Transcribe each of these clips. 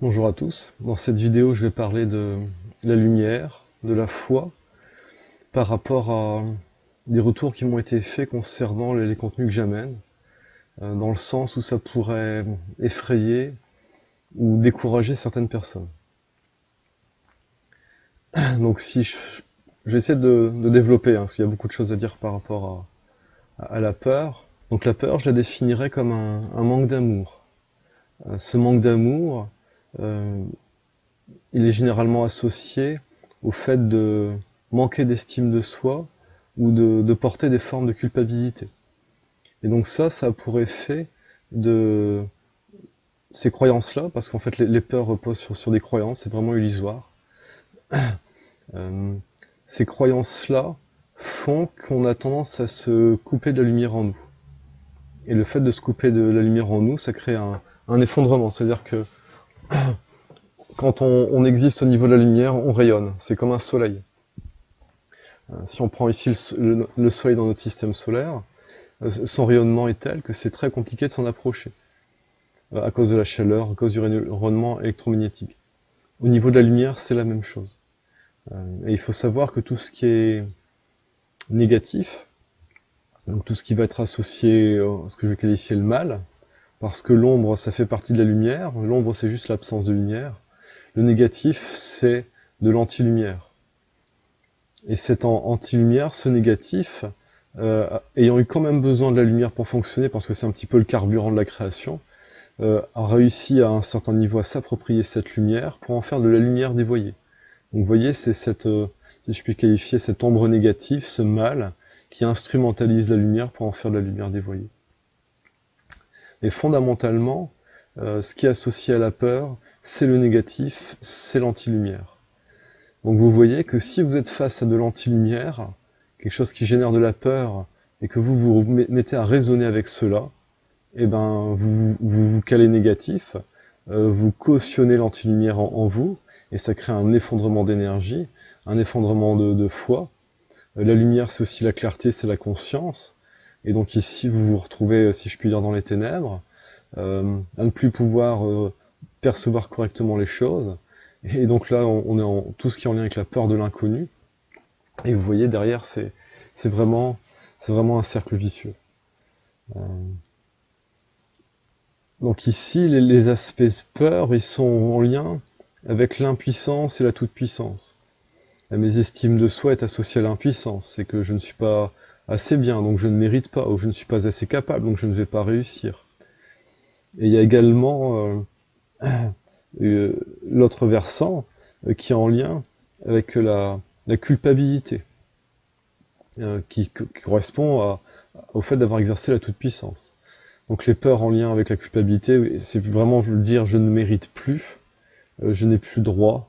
Bonjour à tous. Dans cette vidéo, je vais parler de la lumière, de la foi, par rapport à des retours qui m'ont été faits concernant les contenus que j'amène, dans le sens où ça pourrait effrayer ou décourager certaines personnes. Donc je vais essayer de développer, parce qu'il y a beaucoup de choses à dire par rapport à la peur. Donc la peur, je la définirais comme un manque d'amour. Ce manque d'amour, il est généralement associé au fait de manquer d'estime de soi ou de porter des formes de culpabilité. Et donc ça a pour effet de ces croyances-là, parce qu'en fait les peurs reposent sur des croyances, c'est vraiment illusoire. Ces croyances-là font qu'on a tendance à se couper de la lumière en nous. Et le fait de se couper de la lumière en nous, ça crée un effondrement. C'est-à-dire que quand on existe au niveau de la lumière, on rayonne. C'est comme un soleil. Si on prend ici le soleil dans notre système solaire, son rayonnement est tel que c'est très compliqué de s'en approcher, à cause de la chaleur, à cause du rayonnement électromagnétique. Au niveau de la lumière, c'est la même chose. Et il faut savoir que tout ce qui est négatif, donc tout ce qui va être associé à ce que je vais qualifier le mal, parce que l'ombre, ça fait partie de la lumière, l'ombre c'est juste l'absence de lumière, le négatif c'est de l'anti-lumière. Et cet anti-lumière, ce négatif, ayant eu quand même besoin de la lumière pour fonctionner, parce que c'est un petit peu le carburant de la création, a réussi à un certain niveau à s'approprier cette lumière pour en faire de la lumière dévoyée. Donc vous voyez, c'est cette, si je puis qualifier, cette ombre négative, ce mal, qui instrumentalise la lumière pour en faire de la lumière dévoyée. Et fondamentalement, ce qui est associé à la peur, c'est le négatif, c'est l'anti-lumière. Donc vous voyez que si vous êtes face à de l'anti-lumière, quelque chose qui génère de la peur, et que vous vous mettez à raisonner avec cela, eh ben vous calez négatif, vous cautionnez l'anti-lumière en vous, et ça crée un effondrement d'énergie, un effondrement de foi. La lumière, c'est aussi la clarté, c'est la conscience. Et donc ici, vous vous retrouvez, si je puis dire, dans les ténèbres, à ne plus pouvoir percevoir correctement les choses. Et donc là, on est en tout ce qui est en lien avec la peur de l'inconnu. Et vous voyez, derrière, c'est vraiment un cercle vicieux. Donc ici, les aspects de peur, ils sont en lien avec l'impuissance et la toute-puissance. La mésestime de soi est associée à l'impuissance. C'est que je ne suis pas assez bien, donc je ne mérite pas, ou je ne suis pas assez capable, donc je ne vais pas réussir. Et il y a également l'autre versant qui est en lien avec la culpabilité, qui correspond au fait d'avoir exercé la toute-puissance. Donc les peurs en lien avec la culpabilité, c'est vraiment dire je ne mérite plus, je n'ai plus droit,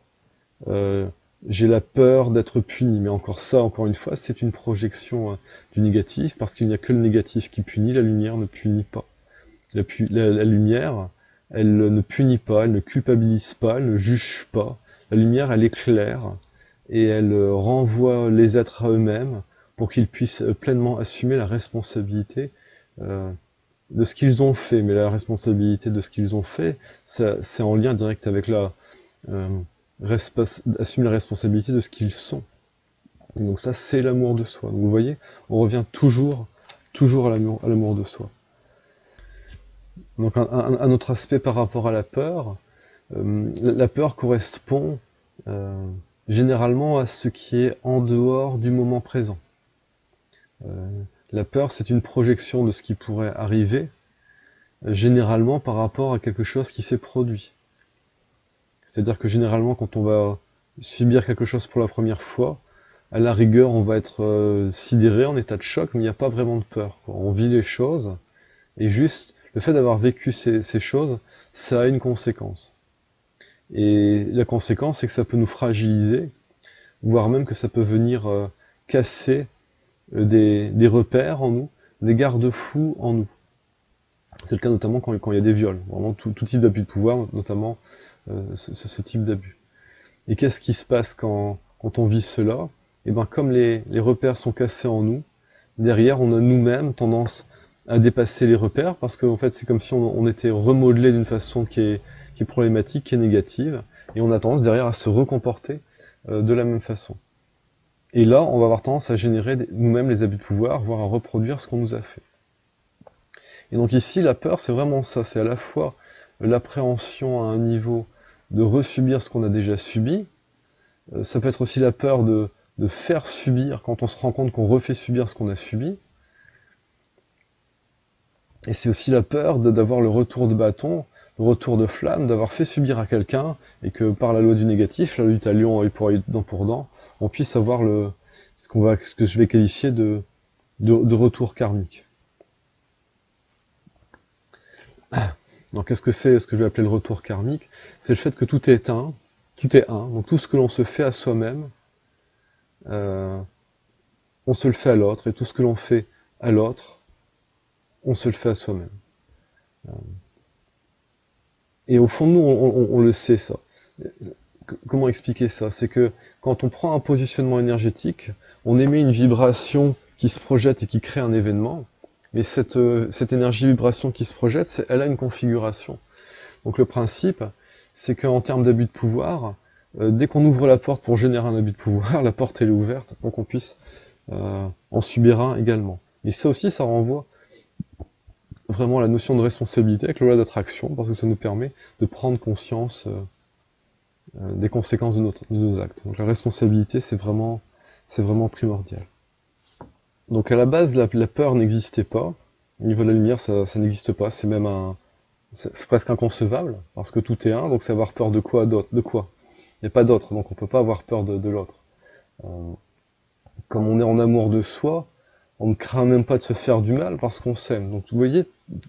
j'ai la peur d'être puni. Mais encore ça, encore une fois, c'est une projection du négatif, parce qu'il n'y a que le négatif qui punit, la lumière ne punit pas. La lumière, elle ne punit pas, elle ne culpabilise pas, elle ne juge pas. La lumière, elle éclaire, et elle renvoie les êtres à eux-mêmes pour qu'ils puissent pleinement assumer la responsabilité de ce qu'ils ont fait. Mais la responsabilité de ce qu'ils ont fait, c'est en lien direct avec assumer la responsabilité de ce qu'ils sont. Et donc ça, c'est l'amour de soi. Donc vous voyez, on revient toujours à l'amour de soi. Donc un autre aspect par rapport à la peur, la peur correspond généralement à ce qui est en dehors du moment présent. La peur, c'est une projection de ce qui pourrait arriver, généralement par rapport à quelque chose qui s'est produit. C'est-à-dire que généralement, quand on va subir quelque chose pour la première fois, à la rigueur, on va être sidéré, en état de choc, mais il n'y a pas vraiment de peur, quoi. On vit les choses, et juste le fait d'avoir vécu ces choses, ça a une conséquence. Et la conséquence, c'est que ça peut nous fragiliser, voire même que ça peut venir casser des repères en nous, des garde-fous en nous. C'est le cas notamment quand il y a des viols, vraiment tout type d'abus de pouvoir, notamment ce type d'abus. Et qu'est-ce qui se passe quand on vit cela? Et bien comme les repères sont cassés en nous, derrière on a nous-mêmes tendance à dépasser les repères, parce qu'en fait c'est comme si on était remodelé d'une façon qui est qui est problématique, qui est négative, et on a tendance derrière à se recomporter de la même façon. Et là, on va avoir tendance à générer nous-mêmes les abus de pouvoir, voire à reproduire ce qu'on nous a fait. Et donc ici, la peur, c'est vraiment ça, c'est à la fois l'appréhension à un niveau de resubir ce qu'on a déjà subi, ça peut être aussi la peur de faire subir quand on se rend compte qu'on refait subir ce qu'on a subi, et c'est aussi la peur d'avoir le retour de bâton, le retour de flamme, d'avoir fait subir à quelqu'un, et que par la loi du négatif, la lutte à lion, œil pour œil, dent pour dent, on puisse avoir ce que je vais qualifier de retour karmique. Donc qu'est-ce que c'est ce que je vais appeler le retour karmique? C'est le fait que tout est un, donc tout ce que l'on se fait à soi-même, on se le fait à l'autre, et tout ce que l'on fait à l'autre, on se le fait à soi-même. Et au fond de nous, on le sait ça. Comment expliquer ça? C'est que quand on prend un positionnement énergétique, on émet une vibration qui se projette et qui crée un événement, mais cette énergie vibration qui se projette, elle a une configuration. Donc le principe, c'est qu'en termes d'abus de pouvoir, dès qu'on ouvre la porte pour générer un abus de pouvoir, la porte elle est ouverte pour qu'on puisse en subir un également. Et ça aussi, ça renvoie vraiment à la notion de responsabilité avec le loi d'attraction, parce que ça nous permet de prendre conscience des conséquences de nos actes. Donc la responsabilité, c'est vraiment primordial. Donc à la base, la peur n'existait pas. Au niveau de la lumière, ça n'existe pas. C'est même c'est presque inconcevable, parce que tout est un, donc c'est avoir peur de quoi d'autre? De quoi? Il n'y a pas d'autre, donc on peut pas avoir peur de l'autre. Comme on est en amour de soi, on ne craint même pas de se faire du mal parce qu'on s'aime. Donc vous voyez,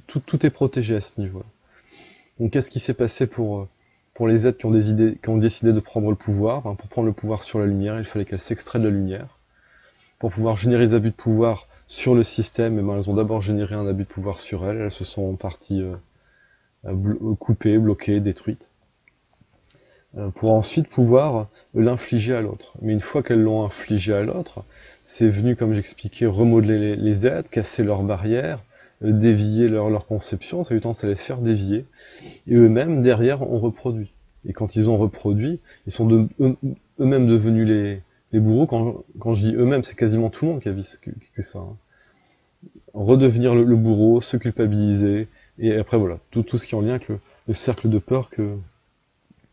tout est protégé à ce niveau-là. Donc qu'est-ce qui s'est passé pour les êtres qui ont décidé de prendre le pouvoir? Pour prendre le pouvoir sur la lumière, il fallait qu'elles s'extraient de la lumière. Pour pouvoir générer des abus de pouvoir sur le système, elles ont d'abord généré un abus de pouvoir sur elles. Elles se sont en partie coupées, bloquées, détruites, pour ensuite pouvoir l'infliger à l'autre. Mais une fois qu'elles l'ont infligé à l'autre, c'est venu, comme j'expliquais, remodeler les êtres, casser leurs barrières, dévier leur conception, ça a eu tendance à les faire dévier, et eux-mêmes, derrière, ont reproduit. Et quand ils ont reproduit, ils sont eux-mêmes devenus les bourreaux. Quand je dis eux-mêmes, c'est quasiment tout le monde qui a vécu ça. Hein. Redevenir le bourreau, se culpabiliser, et après voilà, tout ce qui est en lien avec le cercle de peur que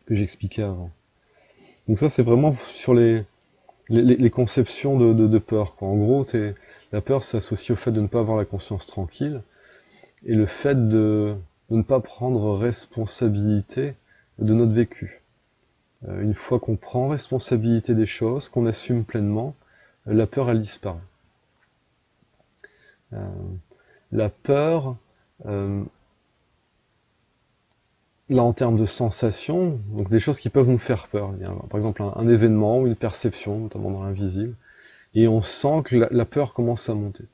j'expliquais avant. Donc ça, c'est vraiment sur les conceptions de peur, quoi. En gros, la peur s'associe au fait de ne pas avoir la conscience tranquille, et le fait de ne pas prendre responsabilité de notre vécu. Une fois qu'on prend responsabilité des choses, qu'on assume pleinement, la peur, elle disparaît. La peur, là en termes de sensations, donc des choses qui peuvent nous faire peur. Il y a, par exemple un événement ou une perception, notamment dans l'invisible, et on sent que la peur commence à monter.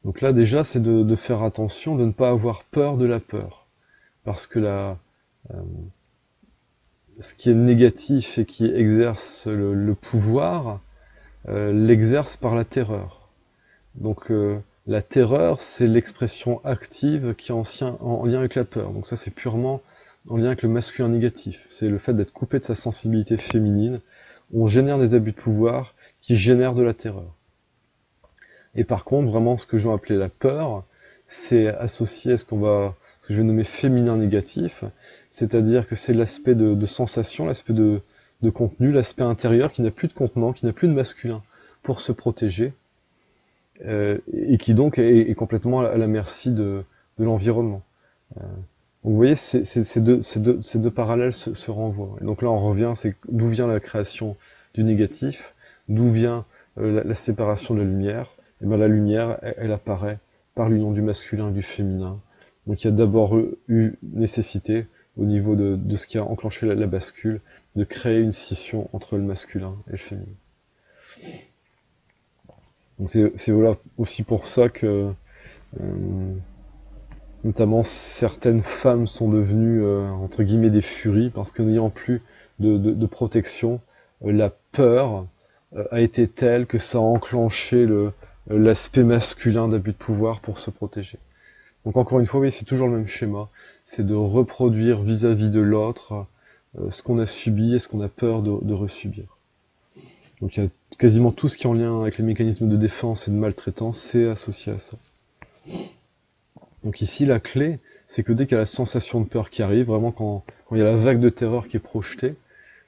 Donc là déjà c'est de faire attention, de ne pas avoir peur de la peur, parce que ce qui est négatif et qui exerce le pouvoir, l'exerce par la terreur. Donc la terreur, c'est l'expression active qui est en lien avec la peur. Donc ça, c'est purement en lien avec le masculin négatif. C'est le fait d'être coupé de sa sensibilité féminine. On génère des abus de pouvoir qui génèrent de la terreur. Et par contre, vraiment, ce que je vais appeler la peur, c'est associé à ce que je vais nommer féminin négatif, c'est-à-dire que c'est l'aspect de sensation, l'aspect de contenu, l'aspect intérieur qui n'a plus de contenant, qui n'a plus de masculin pour se protéger, et qui donc est complètement à la merci de l'environnement. Donc vous voyez, ces deux parallèles se renvoient. Et donc là on revient, c'est d'où vient la création du négatif, d'où vient la séparation de la lumière. Et bien la lumière, elle apparaît par l'union du masculin et du féminin. Donc il y a d'abord eu nécessité, au niveau de ce qui a enclenché la bascule, de créer une scission entre le masculin et le féminin. Donc c'est voilà, aussi pour ça que notamment certaines femmes sont devenues entre guillemets des furies, parce que n'ayant plus de protection, la peur a été telle que ça a enclenché l'aspect masculin d'abus de pouvoir pour se protéger. Donc encore une fois, oui, c'est toujours le même schéma, c'est de reproduire vis-à-vis de l'autre ce qu'on a subi et ce qu'on a peur de resubir. Donc il y a quasiment tout ce qui est en lien avec les mécanismes de défense et de maltraitance, c'est associé à ça. Donc ici, la clé, c'est que dès qu'il y a la sensation de peur qui arrive, vraiment quand il y a la vague de terreur qui est projetée,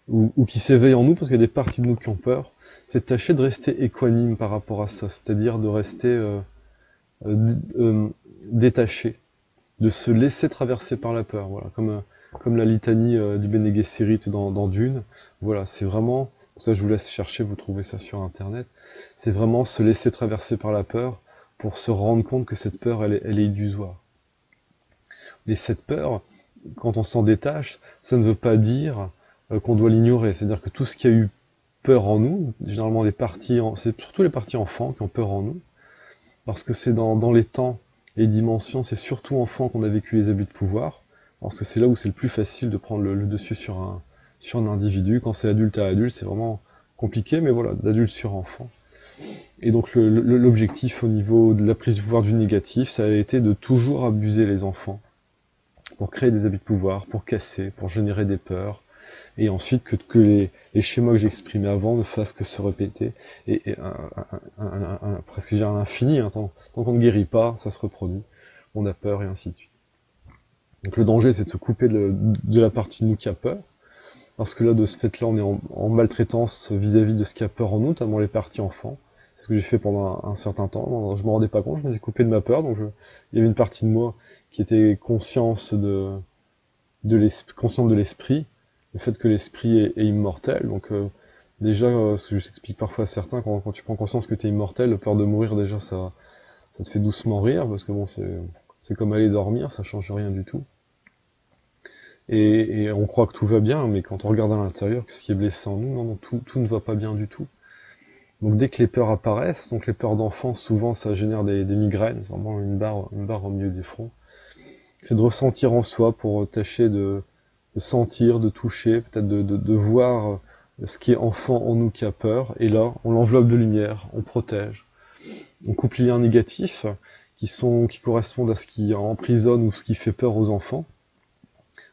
ou qui s'éveille en nous, parce qu'il y a des parties de nous qui ont peur, c'est de tâcher de rester équanime par rapport à ça, c'est-à-dire de rester détaché, de se laisser traverser par la peur, voilà, comme la litanie du Bene Gesserit dans Dune, voilà, c'est vraiment, ça je vous laisse chercher, vous trouvez ça sur internet, c'est vraiment se laisser traverser par la peur pour se rendre compte que cette peur, elle est illusoire. Et cette peur, quand on s'en détache, ça ne veut pas dire qu'on doit l'ignorer, c'est-à-dire que tout ce qui a eu peur en nous, généralement c'est surtout les parties enfants qui ont peur en nous, parce que c'est dans les temps, les dimensions, c'est surtout enfant qu'on a vécu les abus de pouvoir, parce que c'est là où c'est le plus facile de prendre le dessus sur un individu. Quand c'est adulte à adulte, c'est vraiment compliqué, mais voilà, d'adulte sur enfant. Et donc l'objectif au niveau de la prise du pouvoir du négatif, ça a été de toujours abuser les enfants, pour créer des abus de pouvoir, pour casser, pour générer des peurs, et ensuite que les schémas que j'ai exprimés avant ne fassent que se répéter, et presque à l'infini, hein, tant qu'on ne guérit pas, ça se reproduit, on a peur, et ainsi de suite. Donc le danger, c'est de se couper de la partie de nous qui a peur, parce que là, de ce fait-là, on est en maltraitance vis-à-vis de ce qui a peur en nous, notamment les parties enfants. C'est ce que j'ai fait pendant un certain temps, je me rendais pas compte, je me suis coupé de ma peur, donc il y avait une partie de moi qui était consciente de l'esprit, le fait que l'esprit est immortel, donc déjà, ce que j'explique parfois à certains, quand tu prends conscience que tu es immortel, la peur de mourir, déjà, ça te fait doucement rire, parce que bon, c'est comme aller dormir, ça change rien du tout. Et on croit que tout va bien, mais quand on regarde à l'intérieur, ce qui est blessé en nous, non, tout ne va pas bien du tout. Donc dès que les peurs apparaissent, donc les peurs d'enfance, souvent ça génère des migraines, c'est vraiment une barre au milieu du front. C'est de ressentir en soi pour tâcher de sentir, de toucher, peut-être de voir ce qui est enfant en nous qui a peur, et là, on l'enveloppe de lumière, on protège. On coupe les liens négatifs qui correspondent à ce qui emprisonne ou ce qui fait peur aux enfants,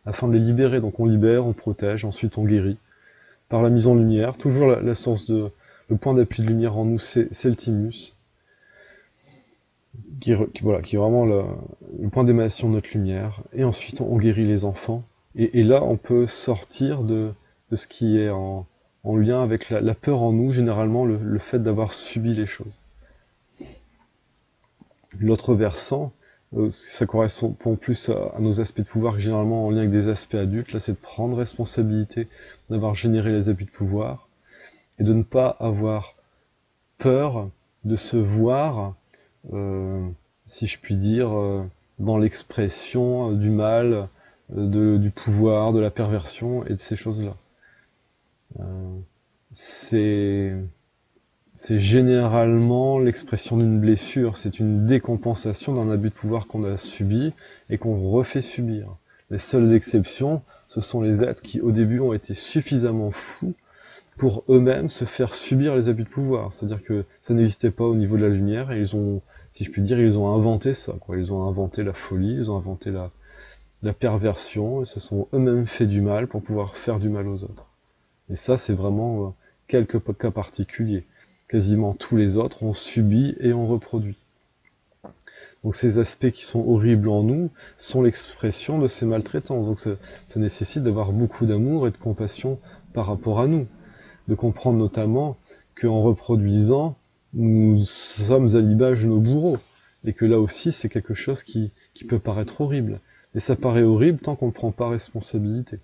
afin de les libérer. Donc on libère, on protège, ensuite on guérit. Par la mise en lumière, toujours la source le point d'appui de lumière en nous, c'est le thymus, qui est vraiment le point d'émanation de notre lumière. Et ensuite on guérit les enfants. Et là on peut sortir de ce qui est en lien avec la peur en nous, généralement le fait d'avoir subi les choses. L'autre versant, ça correspond plus à nos aspects de pouvoir, généralement en lien avec des aspects adultes. Là, c'est de prendre responsabilité d'avoir généré les abus de pouvoir et de ne pas avoir peur de se voir, si je puis dire, dans l'expression du mal, du pouvoir, de la perversion et de ces choses-là. C'est généralement l'expression d'une blessure, c'est une décompensation d'un abus de pouvoir qu'on a subi et qu'on refait subir. Les seules exceptions, ce sont les êtres qui au début ont été suffisamment fous pour eux-mêmes se faire subir les abus de pouvoir. C'est-à-dire que ça n'existait pas au niveau de la lumière et ils ont, si je puis dire, ils ont inventé ça, quoi. Ils ont inventé la folie, ils ont inventé la perversion, ils se sont eux-mêmes fait du mal pour pouvoir faire du mal aux autres. Et ça, c'est vraiment quelques cas particuliers. Quasiment tous les autres ont subi et ont reproduit. Donc ces aspects qui sont horribles en nous sont l'expression de ces maltraitances. Donc ça nécessite d'avoir beaucoup d'amour et de compassion par rapport à nous. De comprendre notamment qu'en reproduisant, nous sommes à l'image de nos bourreaux. Et que là aussi, c'est quelque chose qui peut paraître horrible. Et ça paraît horrible tant qu'on ne prend pas responsabilité.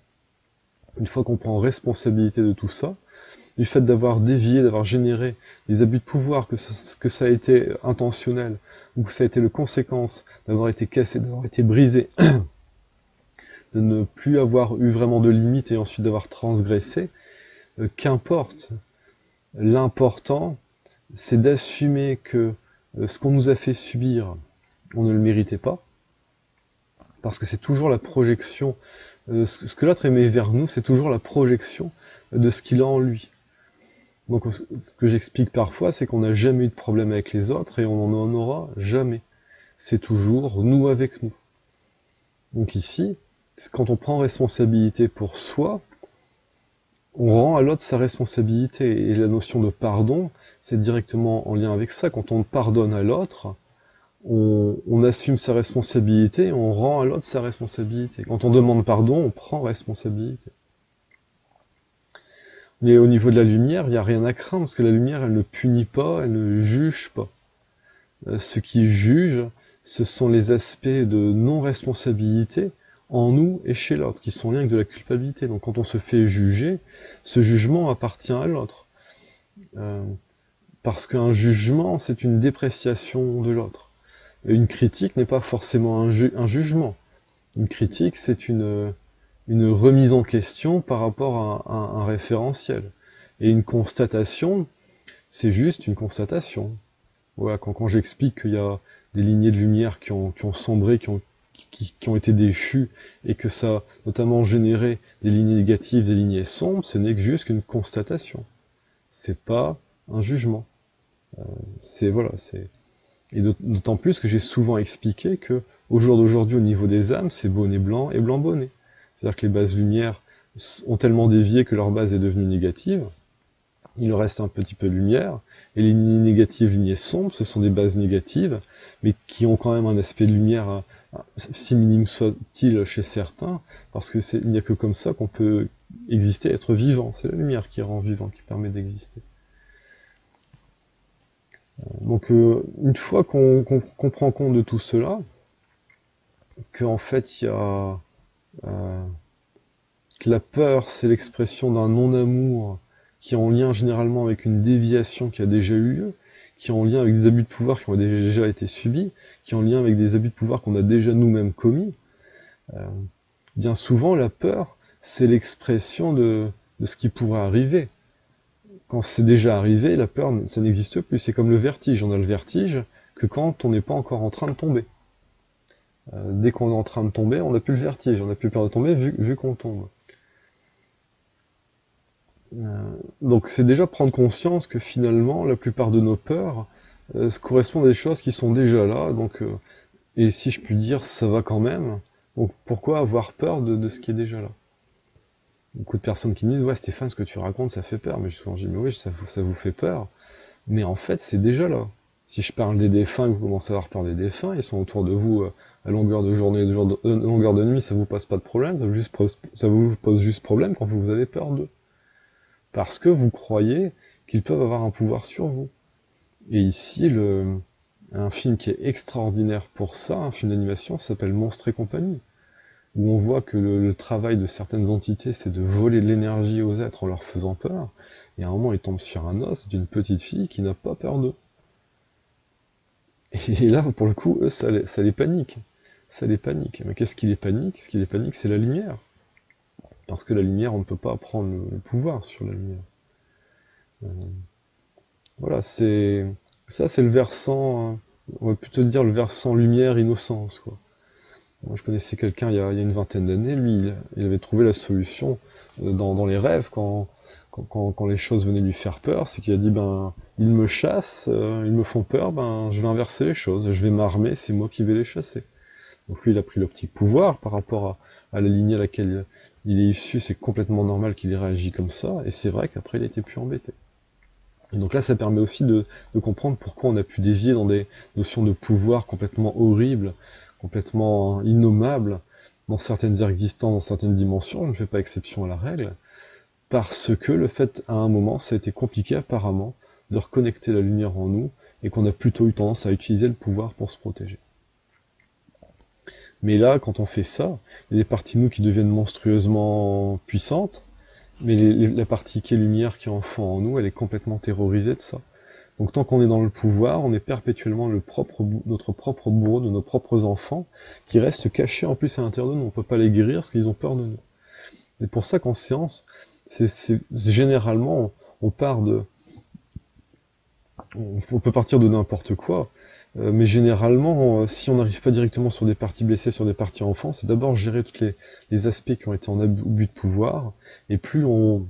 Une fois qu'on prend responsabilité de tout ça, du fait d'avoir dévié, d'avoir généré des abus de pouvoir, que ça a été intentionnel, ou que ça a été le conséquence d'avoir été cassé, d'avoir été brisé, de ne plus avoir eu vraiment de limites et ensuite d'avoir transgressé, qu'importe. L'important, c'est d'assumer que ce qu'on nous a fait subir, on ne le méritait pas, parce que c'est toujours la projection, ce que l'autre émet vers nous, c'est toujours la projection de ce qu'il a en lui. Donc ce que j'explique parfois, c'est qu'on n'a jamais eu de problème avec les autres et on n'en aura jamais. c'est toujours nous avec nous. Donc ici, quand on prend responsabilité pour soi, on rend à l'autre sa responsabilité. Et la notion de pardon, c'est directement en lien avec ça. Quand on pardonne à l'autre, on assume sa responsabilité et on rend à l'autre sa responsabilité. Quand on demande pardon, on prend responsabilité. Mais au niveau de la lumière, il n'y a rien à craindre, parce que la lumière, elle ne punit pas, elle ne juge pas. Ce qui juge, ce sont les aspects de non-responsabilité en nous et chez l'autre, qui sont liés avec de la culpabilité. Donc quand on se fait juger, ce jugement appartient à l'autre. Parce qu'un jugement, c'est une dépréciation de l'autre. Une critique n'est pas forcément un jugement. Une critique, c'est une remise en question par rapport à un référentiel. Et une constatation, c'est juste une constatation. Voilà, quand j'explique qu'il y a des lignées de lumière qui ont sombré, qui ont été déchues, et que ça a notamment généré des lignées négatives, des lignées sombres, ce n'est que juste qu'une constatation. C'est pas un jugement. Et d'autant plus que j'ai souvent expliqué que au jour d'aujourd'hui, au niveau des âmes, c'est bonnet blanc et blanc bonnet. C'est-à-dire que les bases lumière ont tellement dévié que leur base est devenue négative. Il leur reste un petit peu de lumière, et les lignées négatives, lignées sombres, ce sont des bases négatives, mais qui ont quand même un aspect de lumière, si minime soit-il chez certains, parce que il n'y a que comme ça qu'on peut exister, être vivant. C'est la lumière qui rend vivant, qui permet d'exister. Donc une fois qu'on prend compte de tout cela, qu'en fait il y a que la peur, c'est l'expression d'un non-amour qui est en lien généralement avec une déviation qui a déjà eu lieu, qui est en lien avec des abus de pouvoir qui ont déjà été subis, qui est en lien avec des abus de pouvoir qu'on a déjà nous-mêmes commis. Bien souvent, la peur, c'est l'expression de ce qui pourrait arriver. Quand c'est déjà arrivé, la peur, ça n'existe plus. C'est comme le vertige. On a le vertige que quand on n'est pas encore en train de tomber. Dès qu'on est en train de tomber, on n'a plus le vertige. On n'a plus peur de tomber vu qu'on tombe. Donc c'est déjà prendre conscience que finalement, la plupart de nos peurs correspondent à des choses qui sont déjà là. Donc, et si je puis dire, ça va quand même. Donc pourquoi avoir peur de ce qui est déjà là? Beaucoup de personnes qui me disent « Ouais Stéphane, ce que tu racontes, ça fait peur ». Mais souvent je dis « Mais oui, ça vous fait peur ». Mais en fait, c'est déjà là. Si je parle des défunts, que vous commencez à avoir peur des défunts, ils sont autour de vous à longueur de journée, longueur de nuit, ça vous pose pas de problème, ça vous pose juste problème quand vous avez peur d'eux. Parce que vous croyez qu'ils peuvent avoir un pouvoir sur vous. Et ici, un film qui est extraordinaire pour ça, un film d'animation, s'appelle Monstres et compagnie, où on voit que le travail de certaines entités, c'est de voler de l'énergie aux êtres en leur faisant peur, et à un moment, ils tombent sur un os d'une petite fille qui n'a pas peur d'eux. Et là, pour le coup, eux, ça les panique. Ça les panique. Mais qu'est-ce qui les panique? Ce qui les panique, c'est la lumière. Parce que la lumière, on ne peut pas prendre le pouvoir sur la lumière. Voilà, ça c'est le versant, on va plutôt dire le versant lumière, innocence, quoi. Moi, je connaissais quelqu'un il y a une vingtaine d'années, lui, il avait trouvé la solution dans les rêves, quand les choses venaient lui faire peur, c'est qu'il a dit, ben, ils me chassent, ils me font peur, ben, je vais inverser les choses, je vais m'armer, c'est moi qui vais les chasser. Donc lui, il a pris l'optique pouvoir par rapport à la lignée à laquelle il est issu, c'est complètement normal qu'il ait réagi comme ça, et c'est vrai qu'après, il était plus embêté. Et donc là, ça permet aussi de comprendre pourquoi on a pu dévier dans des notions de pouvoir complètement horribles, complètement innommables, dans certaines existences, dans certaines dimensions, je ne fais pas exception à la règle, parce que le fait, à un moment, ça a été compliqué apparemment de reconnecter la lumière en nous, et qu'on a plutôt eu tendance à utiliser le pouvoir pour se protéger. Mais là, quand on fait ça, il y a des parties de nous qui deviennent monstrueusement puissantes, mais la partie qui est lumière, qui est enfant en nous, elle est complètement terrorisée de ça. Donc tant qu'on est dans le pouvoir, on est perpétuellement notre propre bourreau de nos propres enfants, qui restent cachés en plus à l'intérieur de nous. On ne peut pas les guérir parce qu'ils ont peur de nous. C'est pour ça qu'en séance, généralement, on peut partir de n'importe quoi, mais généralement, si on n'arrive pas directement sur des parties blessées, sur des parties enfants, c'est d'abord gérer tous les aspects qui ont été en abus de pouvoir, et plus on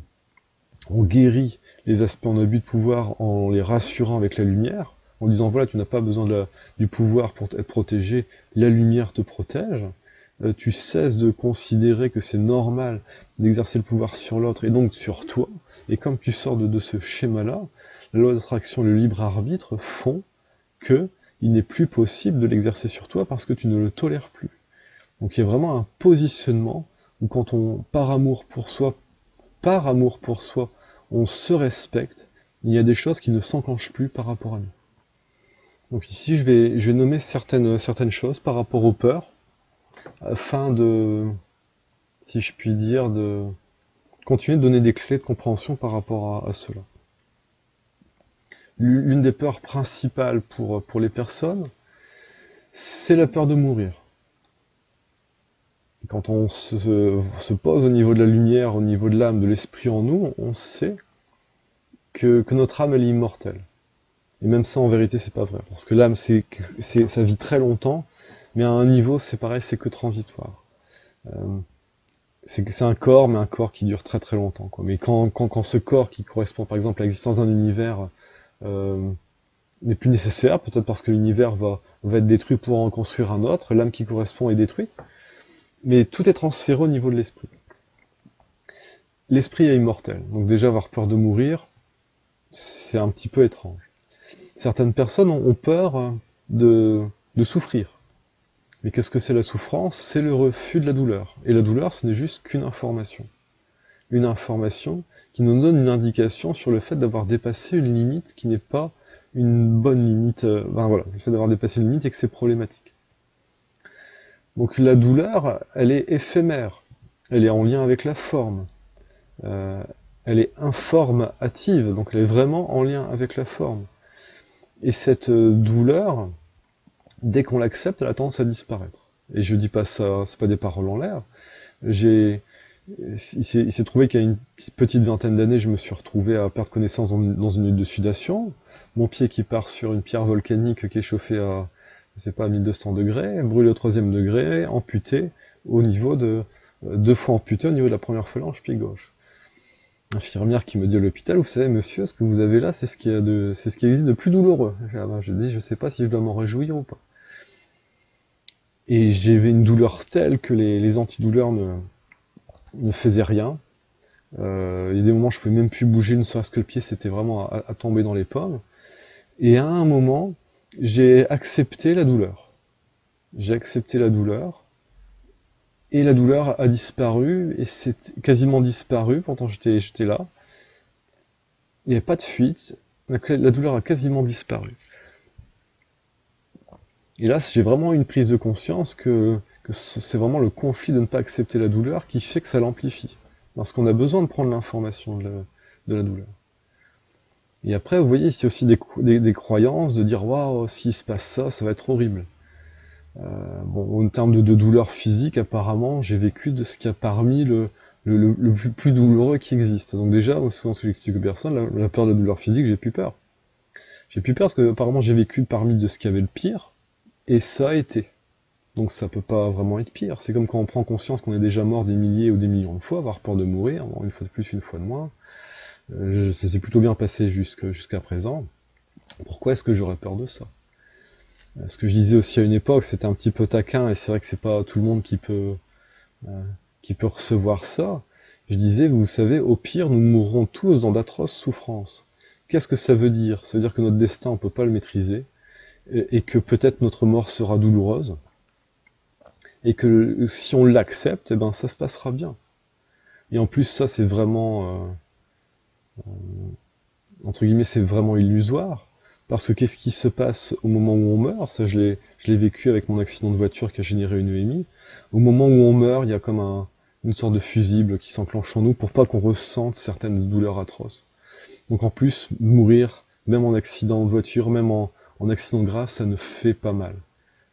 guérit les aspects en abus de pouvoir en les rassurant avec la lumière, en disant voilà, tu n'as pas besoin du pouvoir pour être protégé, la lumière te protège, tu cesses de considérer que c'est normal d'exercer le pouvoir sur l'autre et donc sur toi, et comme tu sors de ce schéma-là, la loi d'attraction et le libre arbitre font que il n'est plus possible de l'exercer sur toi parce que tu ne le tolères plus. Donc il y a vraiment un positionnement où quand on, par amour pour soi, on se respecte, il y a des choses qui ne s'enclenchent plus par rapport à nous. Donc ici, je vais nommer certaines choses par rapport aux peurs, afin de, si je puis dire, de continuer de donner des clés de compréhension par rapport à cela. L'une des peurs principales pour les personnes, c'est la peur de mourir. Et quand on se pose au niveau de la lumière, au niveau de l'âme, de l'esprit en nous, on sait que notre âme elle est immortelle. Et même ça, en vérité, c'est pas vrai. Parce que l'âme, ça vit très longtemps, mais à un niveau, c'est pareil, c'est que transitoire. C'est un corps, mais un corps qui dure très très longtemps, quoi. Mais quand ce corps qui correspond par exemple à l'existence d'un univers n'est plus nécessaire, peut-être parce que l'univers va être détruit pour en construire un autre, l'âme qui correspond est détruite, mais tout est transféré au niveau de l'esprit. L'esprit est immortel, donc déjà avoir peur de mourir, c'est un petit peu étrange. Certaines personnes ont peur de souffrir. Mais qu'est-ce que c'est la souffrance? C'est le refus de la douleur. Et la douleur, ce n'est juste qu'une information. Une information qui nous donne une indication sur le fait d'avoir dépassé une limite qui n'est pas une bonne limite. Voilà, le fait d'avoir dépassé une limite et que c'est problématique. Donc la douleur, elle est éphémère. Elle est en lien avec la forme. Elle est informative, donc elle est vraiment en lien avec la forme. Et cette douleur, dès qu'on l'accepte, elle a tendance à disparaître. Et je dis pas ça, c'est pas des paroles en l'air. Il s'est trouvé qu'à une petite vingtaine d'années, je me suis retrouvé à perdre connaissance dans une nuit de sudation. Mon pied qui part sur une pierre volcanique qui est chauffée à, je sais pas, 1200 degrés, brûlé au 3e degré, amputé au niveau de, 2 fois amputé au niveau de la première phalange pied gauche. Infirmière qui me dit à l'hôpital, vous savez monsieur, ce que vous avez là, c'est ce qui existe de plus douloureux. Je dis, je sais pas si je dois m'en réjouir ou pas. Et j'avais une douleur telle que les antidouleurs ne faisaient rien. Il y a des moments où je pouvais même plus bouger, ne serait-ce que le pied, c'était vraiment à tomber dans les pommes. Et à un moment, j'ai accepté la douleur. J'ai accepté la douleur. Et la douleur a disparu, et c'est quasiment disparu, pourtant j'étais là. Il n'y avait pas de fuite, la douleur a quasiment disparu. Et là, j'ai vraiment une prise de conscience que c'est vraiment le conflit de ne pas accepter la douleur qui fait que ça l'amplifie. Parce qu'on a besoin de prendre l'information de la douleur. Et après, vous voyez, c'est aussi des croyances de dire « Waouh, s'il se passe ça, ça va être horrible ». Bon, en termes de douleur physique, apparemment, j'ai vécu de ce qu'il y a parmi le plus douloureux qui existe. Donc déjà, souvent ce que j'explique aux personnes, la peur de la douleur physique, j'ai plus peur. J'ai plus peur parce que apparemment j'ai vécu parmi de ce qu'il y avait le pire, et ça a été. Donc ça peut pas vraiment être pire. C'est comme quand on prend conscience qu'on est déjà mort des milliers ou des millions de fois, avoir peur de mourir, une fois de plus, une fois de moins. Ça s'est plutôt bien passé jusqu'à présent. Pourquoi est-ce que j'aurais peur de ça? Ce que je disais aussi à une époque, c'était un petit peu taquin, et c'est vrai que c'est pas tout le monde qui peut recevoir ça. Je disais, vous savez, au pire, nous mourrons tous dans d'atroces souffrances. Qu'est-ce que ça veut dire? Ça veut dire que notre destin, on peut pas le maîtriser, et que peut-être notre mort sera douloureuse, et que si on l'accepte, eh ben ça se passera bien. Et en plus, ça, c'est vraiment, entre guillemets, c'est vraiment illusoire. Parce que qu'est-ce qui se passe au moment où on meurt? Ça, je l'ai vécu avec mon accident de voiture qui a généré une EMI. Au moment où on meurt, il y a comme une sorte de fusible qui s'enclenche en nous pour pas qu'on ressente certaines douleurs atroces. Donc en plus, mourir, même en accident de voiture, même en accident grave, ça ne fait pas mal.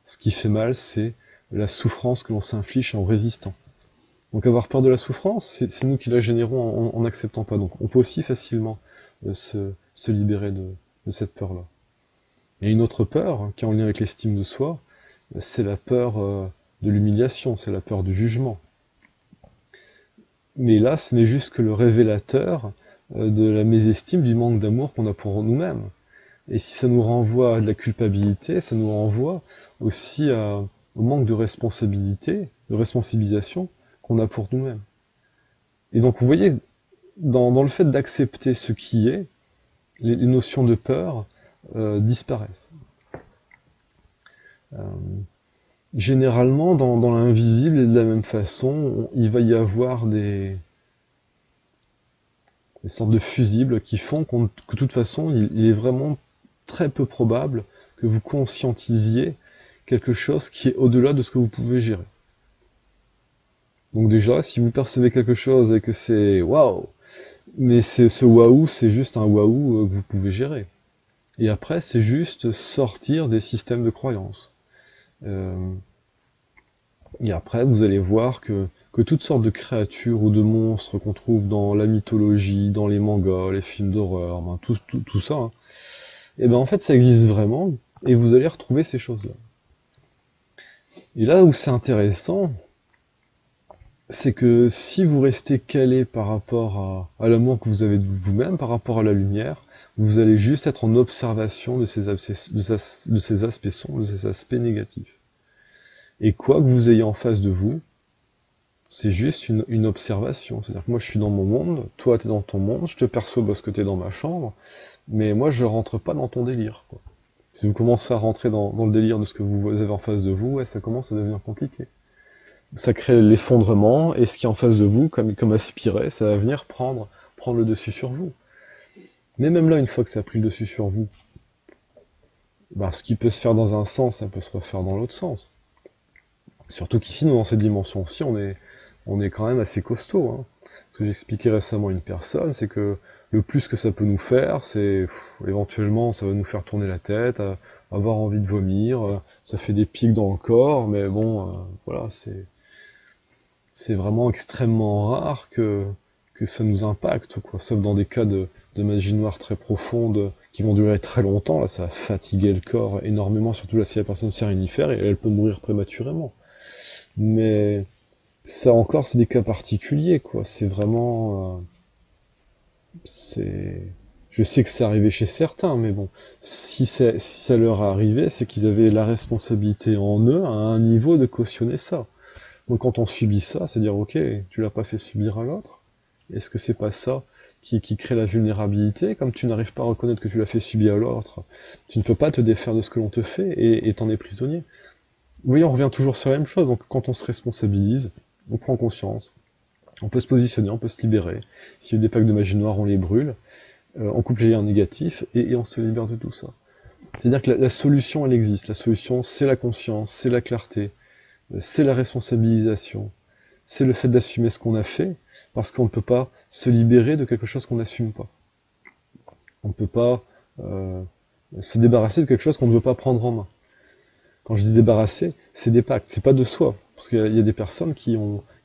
Ce qui fait mal, c'est la souffrance que l'on s'inflige en résistant. Donc avoir peur de la souffrance, c'est nous qui la générons en n'acceptant pas. Donc on peut aussi facilement se libérer de cette peur-là. Il y a une autre peur, qui est en lien avec l'estime de soi, c'est la peur de l'humiliation, c'est la peur du jugement. Mais là, ce n'est juste que le révélateur de la mésestime, du manque d'amour qu'on a pour nous-mêmes. Et si ça nous renvoie à de la culpabilité, ça nous renvoie aussi au manque de responsabilité, de responsabilisation qu'on a pour nous-mêmes. Et donc vous voyez, dans le fait d'accepter ce qui est, les notions de peur disparaissent. Généralement, dans l'invisible, et de la même façon, il va y avoir des sortes de fusibles qui font que de toute façon, il est vraiment très peu probable que vous conscientisiez quelque chose qui est au-delà de ce que vous pouvez gérer. Donc déjà, si vous percevez quelque chose et que c'est waouh, mais ce waouh, c'est juste un waouh que vous pouvez gérer. Et après, c'est juste sortir des systèmes de croyances. Et après, vous allez voir que toutes sortes de créatures ou de monstres qu'on trouve dans la mythologie, dans les mangas, les films d'horreur, ben, tout ça, hein, et ben en fait, ça existe vraiment, et vous allez retrouver ces choses-là. Et là où c'est intéressant, c'est que si vous restez calé par rapport à l'amour que vous avez de vous-même, par rapport à la lumière, vous allez juste être en observation de ces aspects sombres, de ces aspects négatifs. Et quoi que vous ayez en face de vous, c'est juste une observation. C'est-à-dire que moi je suis dans mon monde, toi t'es dans ton monde, je te perçois parce que t'es dans ma chambre, mais moi je rentre pas dans ton délire, quoi. Si vous commencez à rentrer dans le délire de ce que vous avez en face de vous, ouais, ça commence à devenir compliqué. Ça crée l'effondrement, et ce qui est en face de vous, comme aspiré, ça va venir prendre le dessus sur vous. Mais même là, une fois que ça a pris le dessus sur vous, bah, ce qui peut se faire dans un sens, ça peut se refaire dans l'autre sens. Surtout qu'ici, nous, dans cette dimension-ci, on est quand même assez costaud, hein. Ce que j'expliquais récemment à une personne, c'est que le plus que ça peut nous faire, c'est éventuellement ça va nous faire tourner la tête, avoir envie de vomir, ça fait des pics dans le corps, mais bon, voilà, c'est vraiment extrêmement rare que ça nous impacte, quoi. Sauf dans des cas de magie noire très profonde qui vont durer très longtemps, là ça va fatiguer le corps énormément, surtout là si la personne sert une et elle peut mourir prématurément. Mais ça encore, c'est des cas particuliers, quoi. C'est vraiment... Je sais que c'est arrivé chez certains, mais bon, si ça leur est arrivé, c'est qu'ils avaient la responsabilité en eux à un niveau de cautionner ça. Donc quand on subit ça, c'est dire, ok, tu l'as pas fait subir à l'autre. Est-ce que c'est pas ça qui crée la vulnérabilité? Comme tu n'arrives pas à reconnaître que tu l'as fait subir à l'autre, tu ne peux pas te défaire de ce que l'on te fait et t'en es prisonnier. Oui, on revient toujours sur la même chose. Donc quand on se responsabilise, on prend conscience, on peut se positionner, on peut se libérer. S'il y a des packs de magie noire, on les brûle, on coupe les liens négatifs et on se libère de tout ça. C'est-à-dire que la solution, elle existe. La solution, c'est la conscience, c'est la clarté, c'est la responsabilisation, c'est le fait d'assumer ce qu'on a fait, parce qu'on ne peut pas se libérer de quelque chose qu'on n'assume pas. On ne peut pas se débarrasser de quelque chose qu'on ne veut pas prendre en main. Quand je dis débarrasser, c'est des pactes, c'est pas de soi. Parce qu'il y a des personnes qui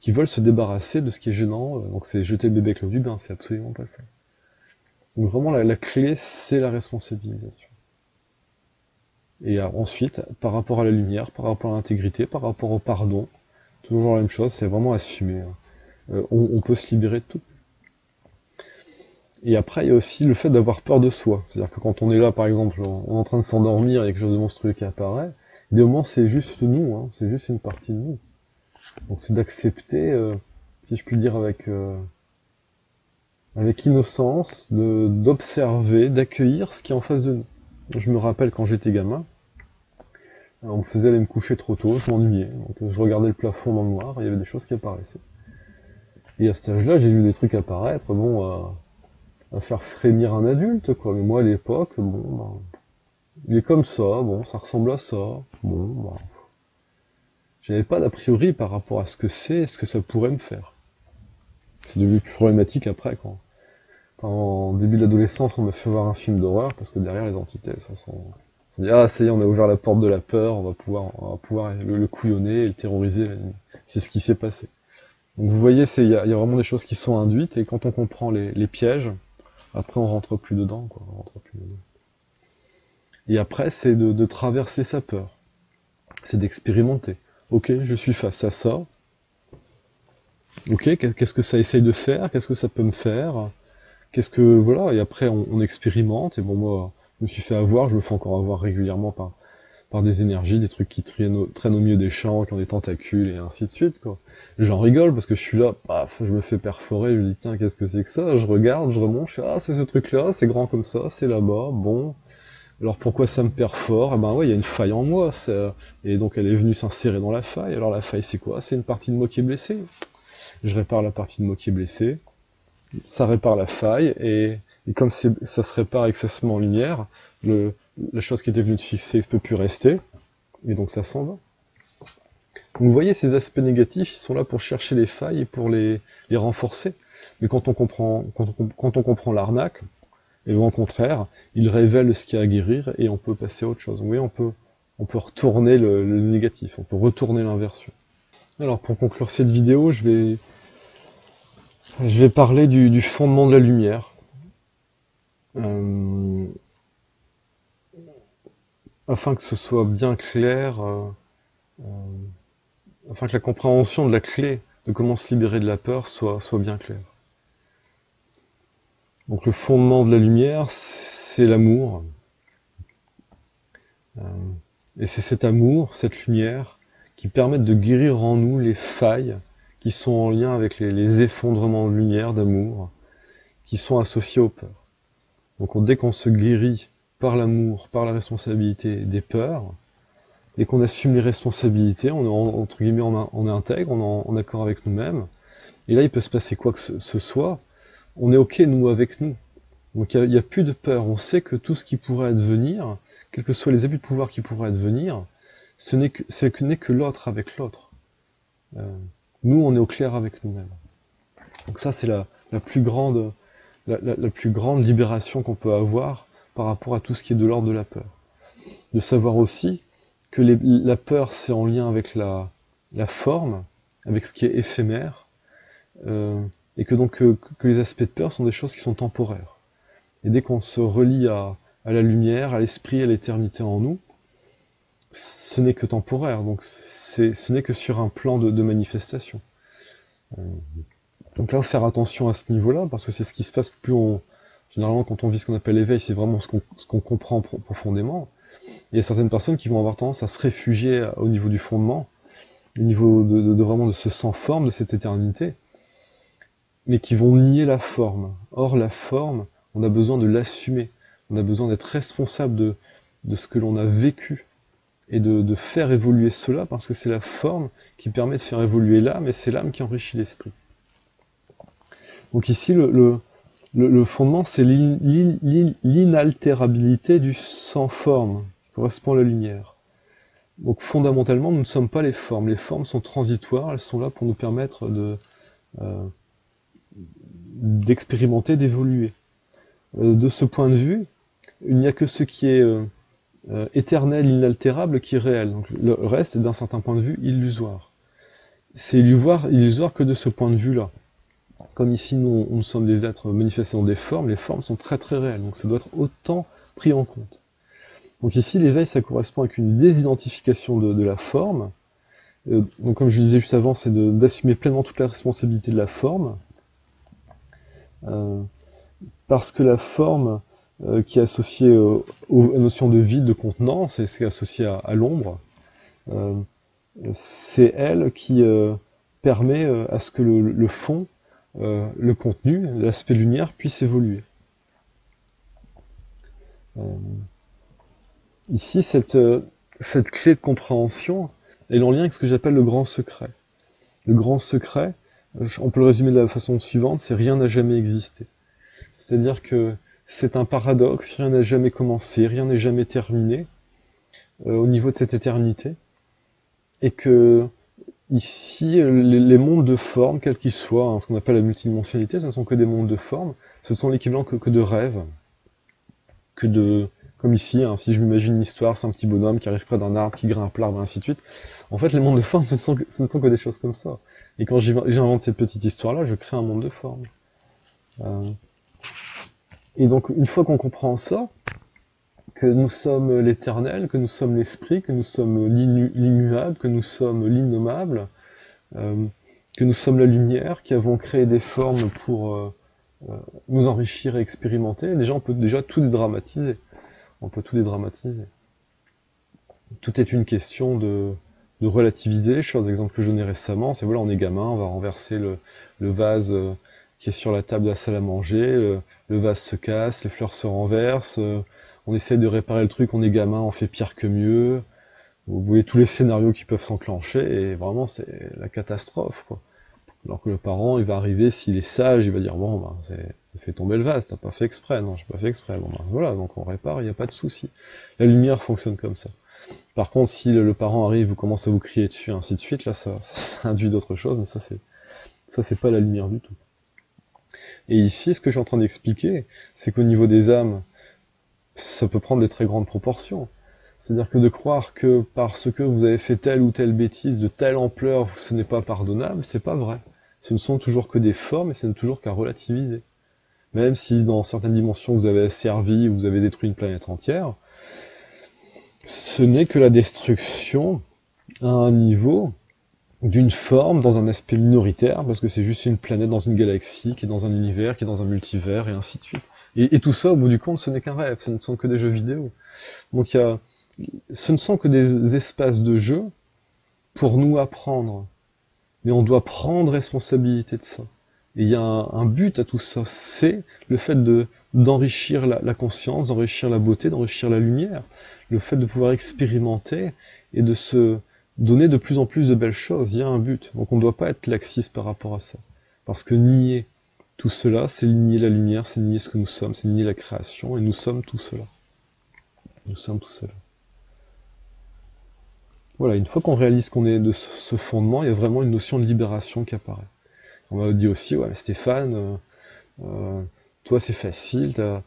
veulent se débarrasser de ce qui est gênant, donc c'est jeter le bébé avec l'eau du bain, c'est absolument pas ça. Donc vraiment la clé, c'est la responsabilisation. Et ensuite, par rapport à la lumière, par rapport à l'intégrité, par rapport au pardon, toujours la même chose, c'est vraiment assumer. On peut se libérer de tout. Et après, il y a aussi le fait d'avoir peur de soi. C'est-à-dire que quand on est là, par exemple, on est en train de s'endormir, il y a quelque chose de monstrueux qui apparaît, des moments, c'est juste nous, hein, c'est juste une partie de nous. Donc c'est d'accepter, si je puis dire, avec innocence, d'observer, d'accueillir ce qui est en face de nous. Je me rappelle quand j'étais gamin, on me faisait aller me coucher trop tôt, je m'ennuyais, donc je regardais le plafond dans le noir, il y avait des choses qui apparaissaient. Et à cet âge-là, j'ai vu des trucs apparaître, bon, à faire frémir un adulte, quoi. Mais moi, à l'époque, bon, ben, il est comme ça, bon, ça ressemble à ça, bon, ben, j'avais pas d'a priori par rapport à ce que c'est et ce que ça pourrait me faire. C'est devenu plus problématique après, quand en début de l'adolescence, on m'a fait voir un film d'horreur, parce que derrière les entités, ça sont... On dit, ah, ça y est, on a ouvert la porte de la peur, on va pouvoir le couillonner et le terroriser la nuit. C'est ce qui s'est passé. Donc vous voyez, il y a vraiment des choses qui sont induites, et quand on comprend les pièges, après on rentre plus dedans, quoi. On rentre plus dedans. Et après, c'est de traverser sa peur. C'est d'expérimenter. Ok, je suis face à ça. Ok, qu'est-ce que ça essaye de faire? Qu'est-ce que ça peut me faire? Qu'est-ce que... Voilà, et après on expérimente, et bon, moi me suis fait avoir, je me fais encore avoir régulièrement par des énergies, des trucs qui traînent au milieu des champs, qui ont des tentacules, et ainsi de suite, quoi. J'en rigole, parce que je suis là, paf, je me fais perforer, je me dis, tiens, qu'est-ce que c'est que ça? Je regarde, je remonte, je fais, ah, c'est ce truc-là, c'est grand comme ça, c'est là-bas, bon. Alors pourquoi ça me perfore? Eh ben ouais, il y a une faille en moi, et donc elle est venue s'insérer dans la faille. Alors la faille, c'est quoi? C'est une partie de moi qui est blessée. Je répare la partie de moi qui est blessée, ça répare la faille, et comme ça se répare avec ça se met en lumière, la chose qui était venue de fixer ne peut plus rester, et donc ça s'en va. Donc vous voyez, ces aspects négatifs, ils sont là pour chercher les failles et pour les renforcer. Mais quand on comprend l'arnaque, et au contraire, il révèle ce qu'il y a à guérir et on peut passer à autre chose. Vous voyez, on peut retourner le négatif, on peut retourner l'inversion. Alors pour conclure cette vidéo, je vais parler du fondement de la lumière. Afin que ce soit bien clair, afin que la compréhension de la clé de comment se libérer de la peur soit bien claire. Donc le fondement de la lumière, c'est l'amour. Et c'est cet amour, cette lumière, qui permettent de guérir en nous les failles qui sont en lien avec les effondrements de lumière, d'amour, qui sont associés aux peurs. Donc dès qu'on se guérit par l'amour, par la responsabilité des peurs, et qu'on assume les responsabilités, on est entre guillemets, on est intègre, on est en accord avec nous-mêmes, et là il peut se passer quoi que ce soit, on est ok nous avec nous. Donc il n'y a plus de peur, on sait que tout ce qui pourrait advenir, quels que soient les abus de pouvoir qui pourraient advenir, ce n'est que l'autre avec l'autre. Nous, on est au clair avec nous-mêmes. Donc ça, c'est la plus grande libération qu'on peut avoir par rapport à tout ce qui est de l'ordre de la peur. De savoir aussi que la peur, c'est en lien avec la forme, avec ce qui est éphémère, et que donc que les aspects de peur sont des choses qui sont temporaires. Et dès qu'on se relie à la lumière, à l'esprit, à l'éternité en nous, ce n'est que temporaire, donc ce n'est que sur un plan de manifestation. Donc là, il faut faire attention à ce niveau-là, parce que c'est ce qui se passe généralement, quand on vit ce qu'on appelle l'éveil, c'est vraiment ce qu'on comprend profondément. Il y a certaines personnes qui vont avoir tendance à se réfugier au niveau du fondement, au niveau vraiment de ce sans-forme, de cette éternité, mais qui vont nier la forme. Or, la forme, on a besoin de l'assumer. On a besoin d'être responsable de ce que l'on a vécu et de faire évoluer cela, parce que c'est la forme qui permet de faire évoluer l'âme, et c'est l'âme qui enrichit l'esprit. Donc ici, le fondement, c'est l'inaltérabilité du sans-forme, qui correspond à la lumière. Donc fondamentalement, nous ne sommes pas les formes. Les formes sont transitoires, elles sont là pour nous permettre d'expérimenter, d'évoluer. De ce point de vue, il n'y a que ce qui est éternel, inaltérable, qui est réel. Donc le reste est d'un certain point de vue illusoire. C'est illusoire que de ce point de vue-là. Comme ici, nous sommes des êtres manifestés dans des formes, les formes sont très très réelles, donc ça doit être autant pris en compte. Donc ici, l'éveil, ça correspond avec une désidentification de la forme. Donc comme je disais juste avant, c'est d'assumer pleinement toute la responsabilité de la forme, parce que la forme qui est associée aux notions de vide, de contenance, et c'est associé à l'ombre, c'est elle qui permet à ce que le fond, le contenu, l'aspect lumière puisse évoluer. Ici, cette clé de compréhension, elle est en lien avec ce que j'appelle le grand secret. Le grand secret, on peut le résumer de la façon suivante, c'est rien n'a jamais existé. C'est-à-dire que c'est un paradoxe, rien n'a jamais commencé, rien n'est jamais terminé au niveau de cette éternité, et que ici, les mondes de forme, quels qu'ils soient, hein, ce qu'on appelle la multidimensionnalité, ce ne sont que des mondes de forme, ce sont l'équivalent que de rêves, comme ici, hein, si je m'imagine une histoire, c'est un petit bonhomme qui arrive près d'un arbre, qui grimpe l'arbre, et ainsi de suite. En fait, les mondes de forme, ce ne sont que des choses comme ça. Et quand j'invente cette petite histoire-là, je crée un monde de forme. Et donc, une fois qu'on comprend ça, que nous sommes l'éternel, que nous sommes l'esprit, que nous sommes l'immuable, que nous sommes l'innommable, que nous sommes la lumière, qui avons créé des formes pour nous enrichir et expérimenter, déjà on peut déjà tout dédramatiser. On peut tout dédramatiser. Tout est une question de relativiser les choses. L'exemple que je donnais récemment, c'est voilà, on est gamin, on va renverser le vase qui est sur la table de la salle à manger, le vase se casse, les fleurs se renversent, on essaye de réparer le truc, on est gamin, on fait pire que mieux. Vous voyez tous les scénarios qui peuvent s'enclencher, et vraiment c'est la catastrophe, quoi. Alors que le parent, il va arriver, s'il est sage, il va dire bon, ben, t'as fait tomber le vase, t'as pas fait exprès, non, j'ai pas fait exprès, bon ben voilà, donc on répare, il n'y a pas de souci. La lumière fonctionne comme ça. Par contre, si le parent arrive, vous commence à vous crier dessus, ainsi de suite, là ça induit d'autres choses, mais ça c'est pas la lumière du tout. Et ici, ce que je suis en train d'expliquer, c'est qu'au niveau des âmes, ça peut prendre des très grandes proportions. C'est-à-dire que de croire que parce que vous avez fait telle ou telle bêtise de telle ampleur, ce n'est pas pardonnable, c'est pas vrai. Ce ne sont toujours que des formes et ce n'est toujours qu'à relativiser. Même si dans certaines dimensions vous avez asservi ou vous avez détruit une planète entière, ce n'est que la destruction à un niveau d'une forme dans un aspect minoritaire, parce que c'est juste une planète dans une galaxie, qui est dans un univers, qui est dans un multivers, et ainsi de suite. Et tout ça, au bout du compte, ce n'est qu'un rêve, ce ne sont que des jeux vidéo. Donc ce ne sont que des espaces de jeu pour nous apprendre. Mais on doit prendre responsabilité de ça. Et il y a un but à tout ça, c'est le fait d'enrichir la conscience, d'enrichir la beauté, d'enrichir la lumière, le fait de pouvoir expérimenter et de se donner de plus en plus de belles choses. Il y a un but. Donc on ne doit pas être laxiste par rapport à ça. Parce que nier tout cela, c'est nier la lumière, c'est nier ce que nous sommes, c'est nier la création, et nous sommes tout cela. Nous sommes tout cela. Voilà, une fois qu'on réalise qu'on est de ce fondement, il y a vraiment une notion de libération qui apparaît. On m'a dit aussi, ouais, mais Stéphane, toi c'est facile, t'as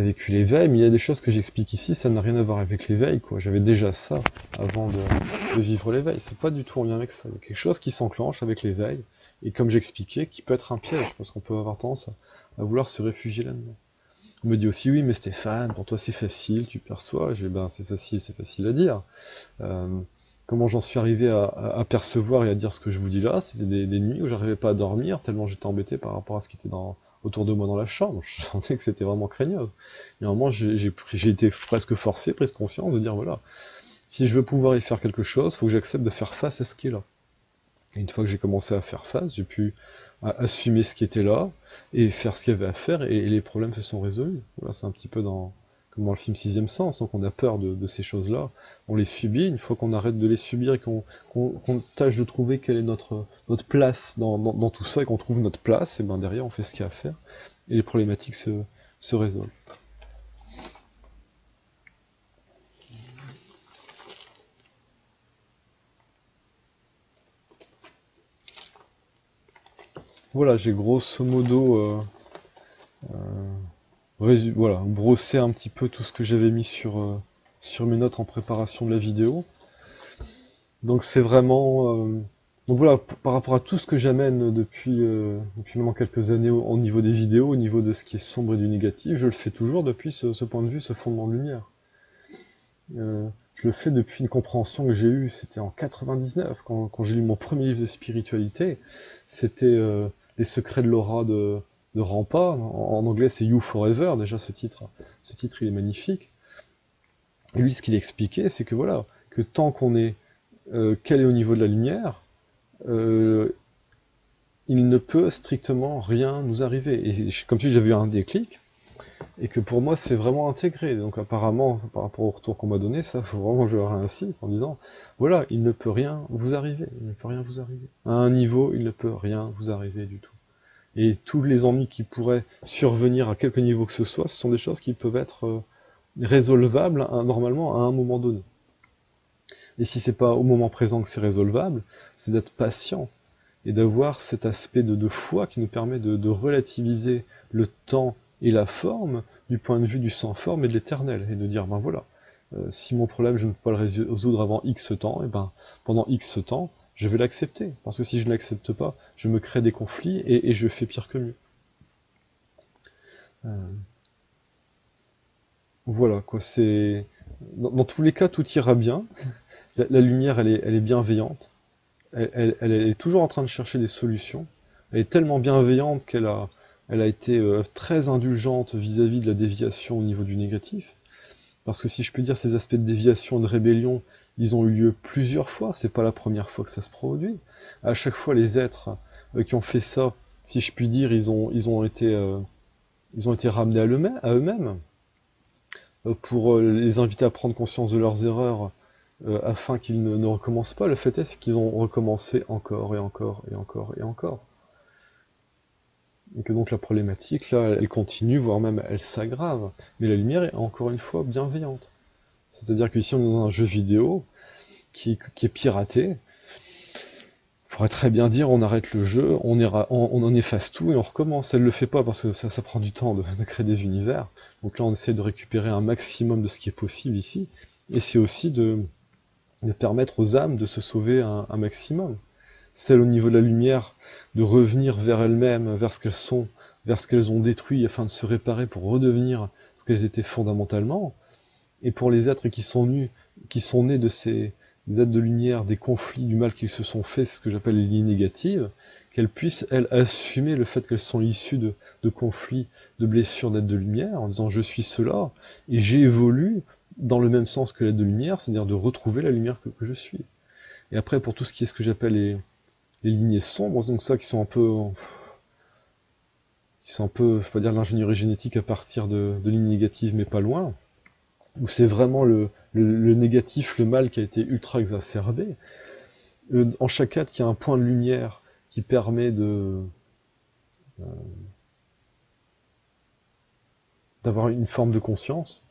vécu l'éveil, mais il y a des choses que j'explique ici, ça n'a rien à voir avec l'éveil, quoi. J'avais déjà ça avant de vivre l'éveil. C'est pas du tout en lien avec ça. Il y a quelque chose qui s'enclenche avec l'éveil, et comme j'expliquais, qui peut être un piège, parce qu'on peut avoir tendance à vouloir se réfugier là-dedans. On me dit aussi, oui, mais Stéphane, pour toi c'est facile, tu perçois. Je dis, ben c'est facile à dire. Comment j'en suis arrivé à percevoir et à dire ce que je vous dis là, c'était des nuits où j'arrivais pas à dormir, tellement j'étais embêté par rapport à ce qui était autour de moi dans la chambre. Je sentais que c'était vraiment craignos. Et à un moment, j'ai été presque forcé, prise conscience de dire, voilà, si je veux pouvoir y faire quelque chose, il faut que j'accepte de faire face à ce qui est là. Et une fois que j'ai commencé à faire face, j'ai pu assumer ce qui était là, et faire ce qu'il y avait à faire, et les problèmes se sont résolus. Voilà, c'est un petit peu comme dans le film Sixième Sens, donc on a peur de ces choses-là, on les subit, une fois qu'on arrête de les subir et qu'on tâche de trouver quelle est notre place dans tout ça, et qu'on trouve notre place, et ben derrière on fait ce qu'il y a à faire, et les problématiques se résolvent. Voilà, j'ai grosso modo voilà, brosser un petit peu tout ce que j'avais mis sur mes notes en préparation de la vidéo. Donc c'est vraiment... donc voilà, par rapport à tout ce que j'amène depuis maintenant quelques années au niveau des vidéos, au niveau de ce qui est sombre et du négatif, je le fais toujours depuis ce point de vue, ce fondement de lumière. Je le fais depuis une compréhension que j'ai eue, c'était en 99, quand j'ai lu mon premier livre de spiritualité, c'était Les secrets de l'aura de Rampa. En anglais c'est You Forever, déjà ce titre il est magnifique. Et lui ce qu'il expliquait, c'est que voilà, que tant qu'on est calé au niveau de la lumière, il ne peut strictement rien nous arriver. Et comme si j'avais eu un déclic, et que pour moi c'est vraiment intégré. Donc apparemment, par rapport au retour qu'on m'a donné, ça faut vraiment que je réinsiste en disant, voilà, il ne peut rien vous arriver, il ne peut rien vous arriver. À un niveau, il ne peut rien vous arriver du tout. Et tous les ennuis qui pourraient survenir à quelque niveau que ce soit, ce sont des choses qui peuvent être résolvables normalement à un moment donné. Et si c'est pas au moment présent que c'est résolvable, c'est d'être patient et d'avoir cet aspect de foi qui nous permet de relativiser le temps et la forme du point de vue du sans-forme et de l'éternel, et de dire, ben voilà, si mon problème je ne peux pas le résoudre avant X temps, et ben pendant X temps, je vais l'accepter, parce que si je ne l'accepte pas, je me crée des conflits et je fais pire que mieux. Voilà, quoi, c'est... Dans tous les cas, tout ira bien. La lumière, elle est bienveillante. Elle est toujours en train de chercher des solutions. Elle est tellement bienveillante qu'elle a été très indulgente vis-à-vis de la déviation au niveau du négatif. Parce que si je peux dire, ces aspects de déviation, de rébellion, ils ont eu lieu plusieurs fois, c'est pas la première fois que ça se produit. À chaque fois, les êtres qui ont fait ça, si je puis dire, ils ont été ramenés à eux-mêmes pour les inviter à prendre conscience de leurs erreurs afin qu'ils ne recommencent pas. Le fait est qu'ils ont recommencé encore et encore et encore et encore. Et que donc la problématique, là, elle continue, voire même elle s'aggrave. Mais la lumière est encore une fois bienveillante. C'est-à-dire que ici on est dans un jeu vidéo qui est piraté. Il faudrait très bien dire on arrête le jeu, on en efface tout et on recommence. Elle le fait pas parce que ça prend du temps de créer des univers. Donc là on essaie de récupérer un maximum de ce qui est possible ici. Et c'est aussi de permettre aux âmes de se sauver un maximum. Celles au niveau de la lumière, de revenir vers elles-mêmes, vers ce qu'elles sont, vers ce qu'elles ont détruit afin de se réparer pour redevenir ce qu'elles étaient fondamentalement. Et pour les êtres qui sont nés de ces êtres de lumière, des conflits, du mal qu'ils se sont fait, c'est ce que j'appelle les lignes négatives, qu'elles puissent, elles, assumer le fait qu'elles sont issues de conflits, de blessures d'êtres de lumière, en disant je suis cela, et j'évolue dans le même sens que l'être de lumière, c'est-à-dire de retrouver la lumière que je suis. Et après, pour tout ce qui est ce que j'appelle les lignées sombres, donc ça qui sont un peu, je vais pas dire l'ingénierie génétique à partir de lignes négatives, mais pas loin, où c'est vraiment le négatif, le mal qui a été ultra exacerbé. En chaque être, il y a un point de lumière qui permet d'avoir une forme de conscience.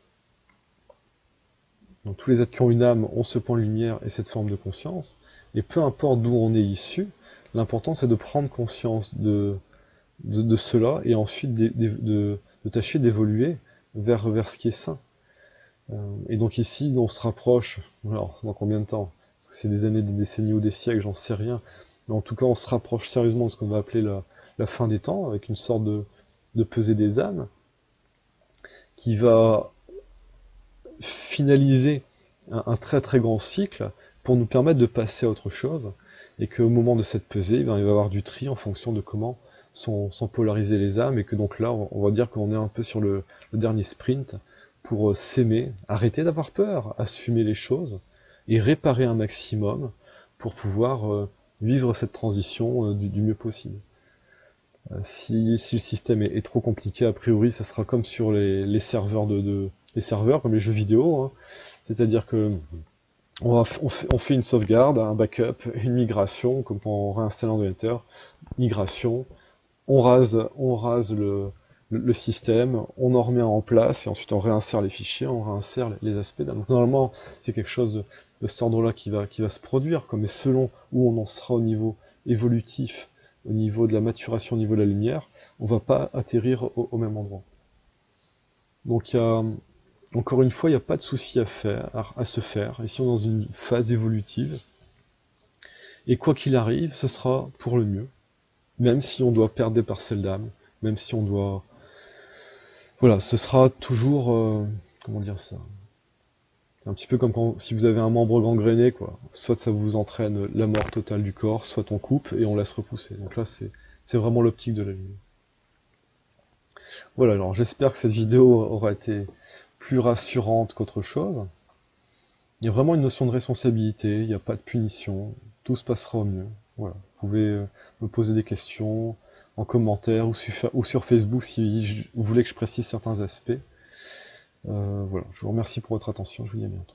Donc tous les êtres qui ont une âme ont ce point de lumière et cette forme de conscience. Et peu importe d'où on est issu, l'important c'est de prendre conscience de cela et ensuite de tâcher d'évoluer vers ce qui est sain. Et donc ici, on se rapproche, alors dans combien de temps? Parce que c'est des années, des décennies ou des siècles, j'en sais rien. Mais en tout cas, on se rapproche sérieusement de ce qu'on va appeler la fin des temps, avec une sorte de pesée des âmes, qui va finaliser un très très grand cycle pour nous permettre de passer à autre chose, et qu'au moment de cette pesée, il va y avoir du tri en fonction de comment sont polarisées les âmes, et que donc là, on va dire qu'on est un peu sur le dernier sprint, pour s'aimer, arrêter d'avoir peur, assumer les choses, et réparer un maximum pour pouvoir vivre cette transition du mieux possible. Si le système est trop compliqué, a priori, ça sera comme sur les serveurs les serveurs, comme les jeux vidéo, hein. C'est-à-dire que on fait une sauvegarde, un backup, une migration, comme en réinstallant de Enter, migration, on rase le système, on en remet en place, et ensuite on réinsère les fichiers, on réinsère les aspects. Donc normalement, c'est quelque chose de cet ordre-là qui va se produire, mais selon où on en sera au niveau évolutif, au niveau de la maturation, au niveau de la lumière, on va pas atterrir au même endroit. Donc encore une fois, il n'y a pas de souci à se faire. Ici, on est dans une phase évolutive, et quoi qu'il arrive, ce sera pour le mieux. Même si on doit perdre des parcelles d'âme, même si on doit... Voilà, ce sera toujours... comment dire ça? C'est un petit peu comme si vous avez un membre gangréné, quoi. Soit ça vous entraîne la mort totale du corps, soit on coupe et on laisse repousser. Donc là, c'est vraiment l'optique de la lumière. Voilà, alors j'espère que cette vidéo aura été plus rassurante qu'autre chose. Il y a vraiment une notion de responsabilité, il n'y a pas de punition, tout se passera au mieux. Voilà. Vous pouvez me poser des questions en commentaire ou sur Facebook si vous voulez que je précise certains aspects. Voilà, je vous remercie pour votre attention, je vous dis à bientôt.